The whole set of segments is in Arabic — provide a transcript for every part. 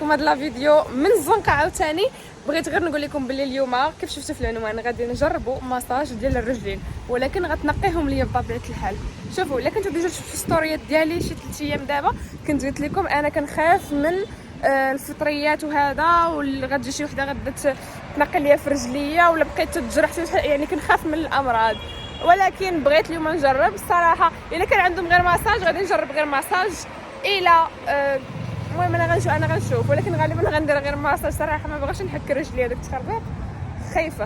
لكم هذا الفيديو من الزنقه عاوتاني. بغيت غير نقول لكم باللي اليوم كيف شفتوا في العنوان غادي نجربوا ماساج ديال الرجلين، ولكن غتنقيهم ليا بطبيعه الحال. شوفوا الا كنتو ديجا شفتوا ستوريات ديالي شي 3 ايام دابا كنت قلت لكم انا كنخاف من الفطريات وهذا، واللي غتجي شي وحده غادا تنقي ليا في رجليا ولا بقيت تجرح، يعني كنخاف من الامراض. ولكن بغيت اليوم نجرب الصراحه. الا كان عندهم غير ماساج غادي نجرب غير ماساج. الى المهم انا غنشوف، ولكن غالبا غندير غير ماساج صراحه. ما بغاش نحك رجلي هذاك التخربيق،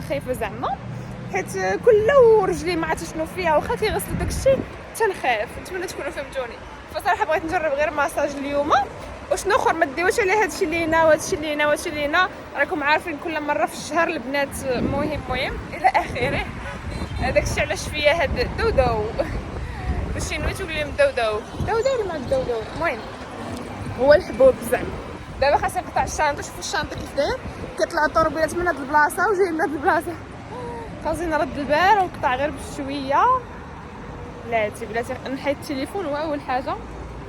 خايفه زعما، حيت كله رجلي ما عرفتش شنو فيها، واخا كيغسلوا داكشي تنخاف. نتمنى تكونوا فهمتوني. فصراحه بغيت نجرب غير ماساج اليوم. وشنو اخر ما ديوش على هادشي اللي هنا وهادشي اللي هنا راكم عارفين كل مره في الشهر البنات مهم الى اخره. هذاك الشيء علاش فيا هاد دودو بالشينوي تقول لهم دودو ولا ما دودو. المهم هو الحبوب زعما. دابا خاصني نقطع الشانطه. شوفوا الشانطه كيف داير، كيطلعوا الطوروبيلات من هاد البلاصه وجايين من هاد البلاصه. خاصني نرد البال ونقطع غير بشويه. بلاتي نحيد التليفون هو اول حاجه،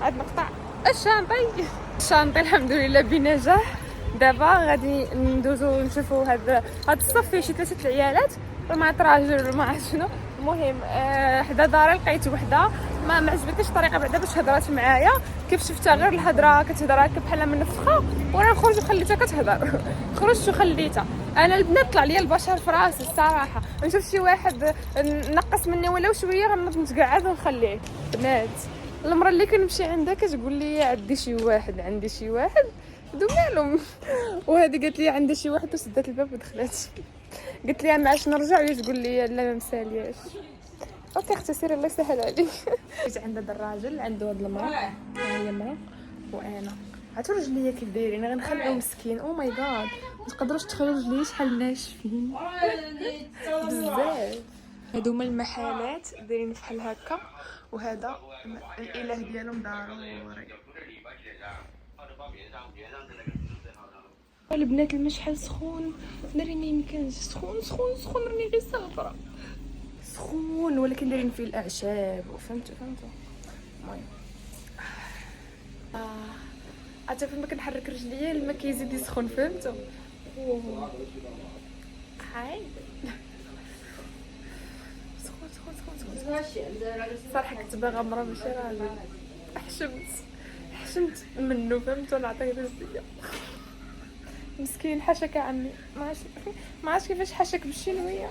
عاد نقطع الشانطي الحمد لله بنجاح. دابا غادي ندوزو نشوفوا هاد الصف فيه شي 3 العيالات مع راجل وما عرفت شنو. المهم حدا داري لقيت وحده ما عجبتنيش الطريقه بعدا باش هضرات معايا. كيف شفتها غير الهضره كتهضر هكا بحال منفخه، وانا نخرج وخليتها كتهضر. خرجت وخليتها. انا البنات طلع لي البشر في راسي الصراحه. نشوف شي واحد نقص مني ولو شويه غنوض نتقعد ونخليه. بنات المرة اللي كنمشي عندها كتقول لي عندي شي واحد دو مالهم. وهذه قالت لي عندي شي واحد وسدات الباب ودخلت. قلت لها معاش نرجع وهي تقول لي لا ما مسالياش. اوكي اختي سيري الله يسهل عليك. جيت عند هذا الراجل عنده هاد المراه، هي مراه وانا عرفتوا رجليا كيف دايرين غنخلعو مسكين. او ماي جاد ما تقدروش تخيلوا رجليا شحال ناشفين بزاف. هادو هما المحلات دايرين بحال هكا، وهذا الاله ديالهم ضروري. البنات الماء شحال سخون، ناري ما يمكنش. سخون راني غير صافره سخون، ولكن دايرين فيه الاعشاب فهمتوا. المهم حتى فين ما كنحرك رجليا الماء كيزيد يسخن فهمتوا. هاي سخون صراحه كنت باغا مرة ماشي راجل. حشمت منه فهمتوا. نعطيه رجليا مسكين حشك عمي، ما عرفتش كيفاش حشك بالشينويه.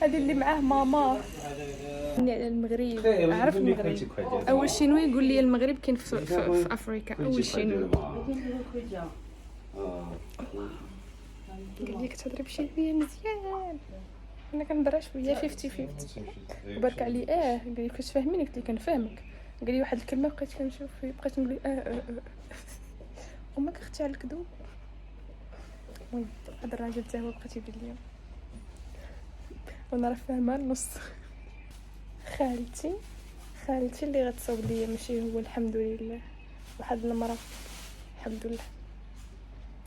هذه اللي معاه ماما على المغرب. عرف المغرب اول شينوي يقول لي المغرب كاين في افريقيا. اول شينوي قال لي كتهضري بشينويه مزيان. انا كنهضر شويه 50 وبارك علي. قال لي كتفهميني؟ قلت لي كنفهمك. قال لي واحد الكلمه بقيت كنشوف فيه بقيت نقول وما كختي على الكذوب. المهم هذا الراجل حتى هو بقيت يدير ليا وانا راه فاهمه النص. خالتي اللي غتصاوب ليا ماشي هو الحمد لله. واحد المراه الحمد لله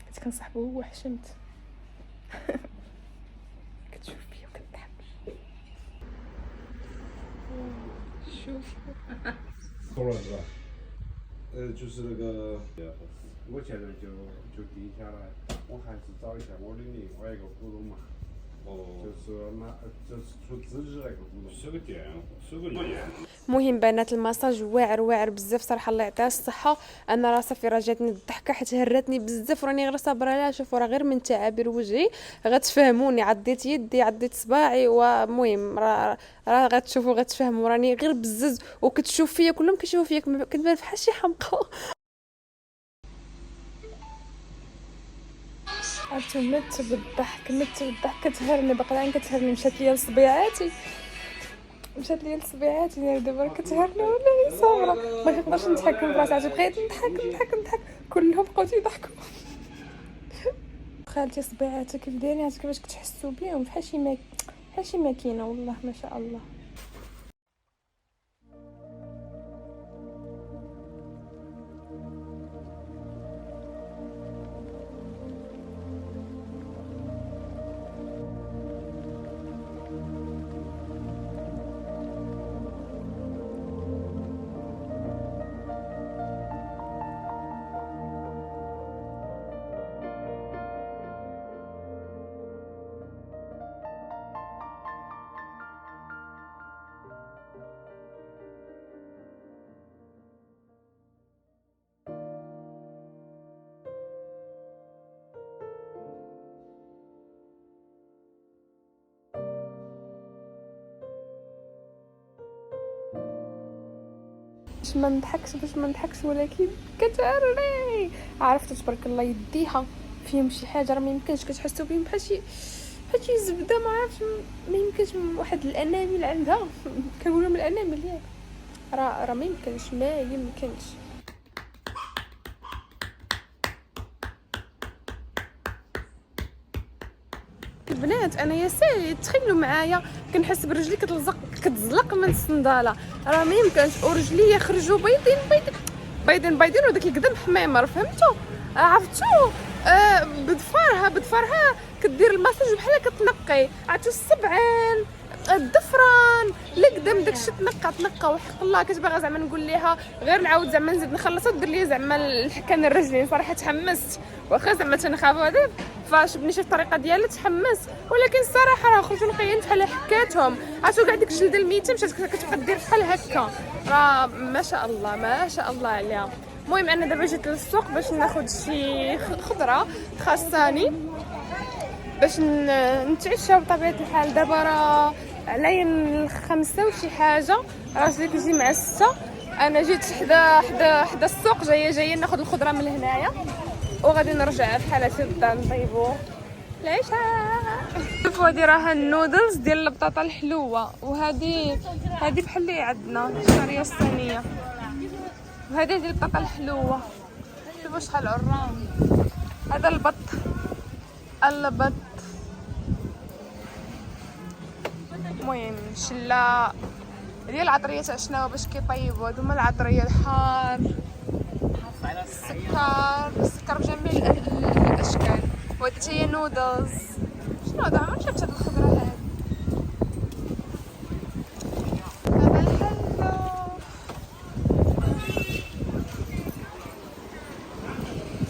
كنت كنصاحبو هو. حشمت كتشوف فيا وكتضحك. شوف 就是那个，我现在就定下来，我还是找一下我的另外一个股东嘛。就是出资质那个股东。收个店，收个店。مهم بنات المساج واعر بزاف صراحه. الله يعطيها الصحه. انا راه صافي راه جاتني الضحكه حيت هرتني بزاف وراني غير صابره لها. شوفوا راه غير من تعابير وجهي غتفهموني. عضيت يدي عضيت صباعي، ومهم راه غتشوفوا غتفهموا. راني غير بزز وكتشوف فيا كلهم كيشوفوا فيا كنبان بحال شي حمقى. عرفتو مت بالضحك كتهرني بقران كتهرني. مشات ليا لصبيعاتي يعني دابا كتهرني ولا صابره. ما كنقدرش نتحكم في راسي. عرفتي بغيت نضحك كلهم بقاو تيضحكوا. خالتي صبيعاتها كيف دايرين؟ عرفتي كيفاش كتحسوا بهم بحال شي ماكينه والله ما شاء الله. باش ما نضحكش ولكن كتعرني. عرفت تبارك الله يديها فيهم شي حاجه راه ما يمكنش كتحسوا بهم بحال شي زبده ما عرفتش ما يمكنش واحد الانامل عندها كنقولوا من الانامل ياك راه ما يمكنش البنات. انا يا سالي تخيلوا معايا كنحس برجلي كتزلق من الصنداله راه ما يمكنش ورجلي يخرجوا بيضين وداك القدم حميمر فهمتوا عرفتوا بضفارها كدير الماساج بحال كتنقي عرفتوا السبعان الضفران القدام داكشي تنقى وحق الله كتبغى زعما نقول ليها غير نعاود زعما نزيد نخلصها ودير لي زعما الحكان الرجلين صراحه تحمست واخا زعما تنخافوا هذا فعجبني شي الطريقه ديالها تحمس ولكن الصراحه راه خرجوا نقيين بحال حكاتهم عرفتوا كاع ديك الجلده الميته مشات كتبقى دير بحال هكا راه ما شاء الله عليها. المهم انا دابا جيت للسوق باش ناخذ شي خضره خاصاني باش نتعشى بطبيعه الحال. دابا راه علين 5 وشي حاجه راجلي كيجي مع 6 انا جيت حدا السوق جايه ناخذ الخضره من هنايا وغادي نرجع بحال هكا للدار نطيبو العشاء. شوفوا هادي راها النودلز ديال البطاطا الحلوه وهادي بحال اللي عندنا الشعريه الصينيه وهذه ديال البطاطا الحلوه. شوفوا شحال عرام هذا البط المهم شله ديال العطريه تاع شناوه باش كيطيبوا هادوما العطريه الحار السكر بجميع الاشكال وهادي هي نودلز. شنو هذا عمري شفت هاد الخضره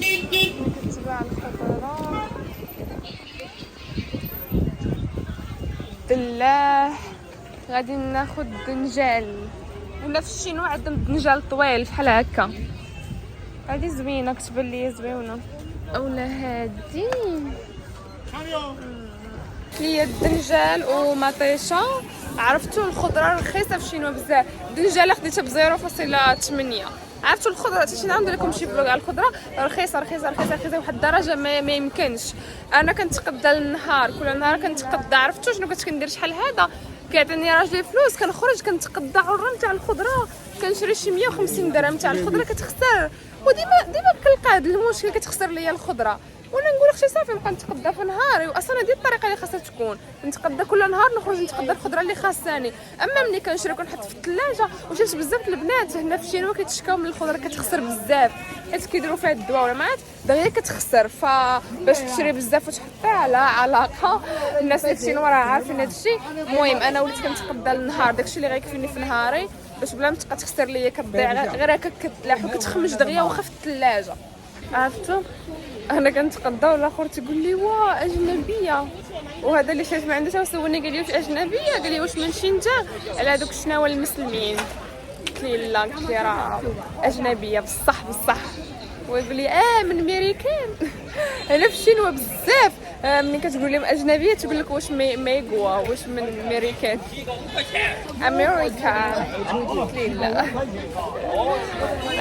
هادي كتباع الخضره دلاح. غادي ناخذ دنجال ولا في الشينوا عندهم دنجال طويل بحال هكا هادي زوينه كتبان لي زوينه اولا هادي هي الدنجال ومطيشه. عرفتوا الخضره رخيصه في الشينوا بزاف. الدنجال خديتها ب 0.8. عرفتوا الخضره حتى شي نعاود لكم شي فلوق على الخضره رخيصه واحد الدرجه ما يمكنش. انا كنتقدى النهار كل نهار كنتقدى. عرفتوا شنو كنت كندير شحال هذا كيعطيني راجلي فلوس كنخرج كنتقدى عرام تاع الخضره كنشري شي 150 درهم تاع الخضره كتخسر وديما كنلقى هذا المشكل كتخسر ليا الخضره وانا نقول اختي صافي نبقى نتقدى في نهاري واصلا هذه الطريقه اللي خاصها تكون نتقدى كل نهار نخرج نتقدى الخضره اللي خاصاني. اما ملي كنشري كنحط في الثلاجه وشفت بزاف البنات هنا في الشينوا كيتشكاو من الخضره كتخسر بزاف حيت كيديروا فيها الدواء ولا مات دغيا كتخسر فباش تشري بزاف وتحطيها لا علاقه. الناس اللي في الشينوا راه عارفين هذا الشيء. المهم انا وليت كنتقدى النهار داكشي اللي غيكفيني في نهاري باش بلا ما تبقى تخسر ليا كتضيع غير هكا كتلاح وكتخمج دغيا واخا في الثلاجه. عرفتوا انا كنتقدى والاخر تيقول لي واه اجنبيه وهذا اللي شاف ما عنده حتى سولني قال لي واش اجنبيه قال لي واش من شينجا على هذوك الشناوه المسلمين قلت لي لا قلت لي راه اجنبيه بصح ويقول لي من امريكان. انا في الشينوا بزاف ملي كتقول لهم اجنبيه تقول لك واش ميغوا واش من امريكان امريكا قلت لي لا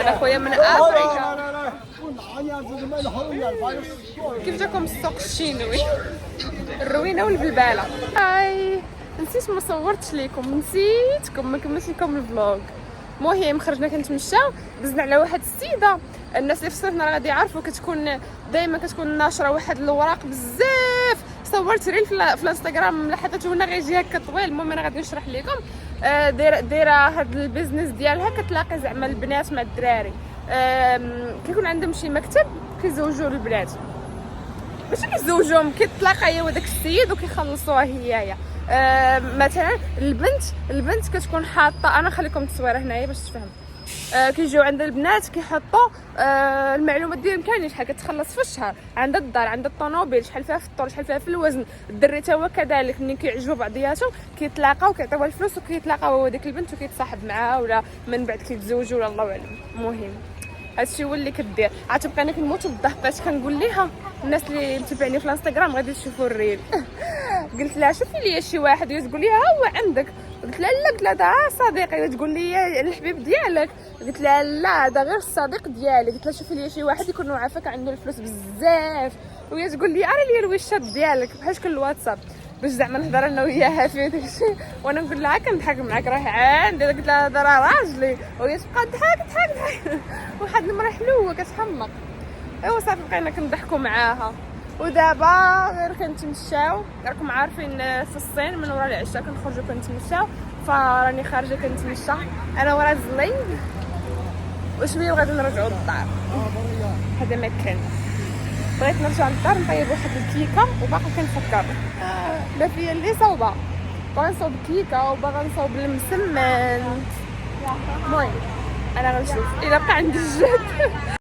انا خويا من افريقيا. كيف جاكم السوق الشينوي الروينه والبلباله؟ هاي نسيت ما صورتش لكم نسيتكم ما كملتش لكم الفلوق. المهم خرجنا كنتمشى دزنا على واحد السيده الناس اللي في الصيف راه غادي يعرفوا كتكون دائما كتكون ناشره واحد الوراق بزاف. صورت ريل في الانستغرام لحظات وانا غيجي هكا طويل. المهم انا غادي نشرح لكم دايره هاد البيزنس ديالها كتلاقي زعما البنات مع الدراري كيكون عندهم شي مكتب كيزوجوا البنات ماشي كيزوجوهم كيتلاقى هي وداك السيد وكيخلصوها هيايا. مثلا البنت كتكون حاطه انا خليكم التصويره هنايا باش تفهم. كيجيو عند البنات كيحطوا المعلومات ديالهم كاملين شحال كتخلص في الشهر عندها الدار عندها الطوموبيل شحال فيها في الطول شحال فيها في الوزن. الدري تا هو كذلك ملي كيعجبوا بعضياتهم كيتلاقاو كيعطيوها الفلوس وكيتلاقاو هو ديك البنت وكيتصاحب معاها ولا من بعد كيتزوجوا ولا الله اعلم. المهم هادشي هو اللي كدير. عاد تبقى انا كنموت الضحكات كنقول ليها الناس اللي متابعيني في الانستغرام غادي تشوفوا الريل. قلت لها شوفي لي شي واحد تقول لي ها هو عندك قلت لها لا، قلت لها هذا صديقي. تقول لي الحبيب ديالك، قلت لها لا هذا غير الصديق ديالي. قلت لها شوفي لي شي واحد يكون عافاك عنده الفلوس بزاف، وهي تقول لي اري لي الويشات ديالك بحال شكل الواتساب باش زعما نهضر انا وياها في داكشي، وانا نقول لها كنضحك معاك راه عندي. قلت لها هذا راه راجلي، وهي تبقى تضحك واحد المرة حلوه كتحمق. ايوا صافي بقينا كنضحكوا معاها. ودابا غير كنتمشاو، راكم عارفين في الصين من ورا العشاء كنخرجوا كنتمشاو، فراني خارجه كنتمشى انا ورا زلينغ، وشويه وغادي نرجعوا للدار. هذا ما كان بغيت نرجع للدار نطيب واحد الكيكه، وباقي كنفكر لا فيا اللي صوبه، باغا نصوب كيكه وباغا نصوب المسمن. المهم انا غنشوف الا بقى عندي الجهد.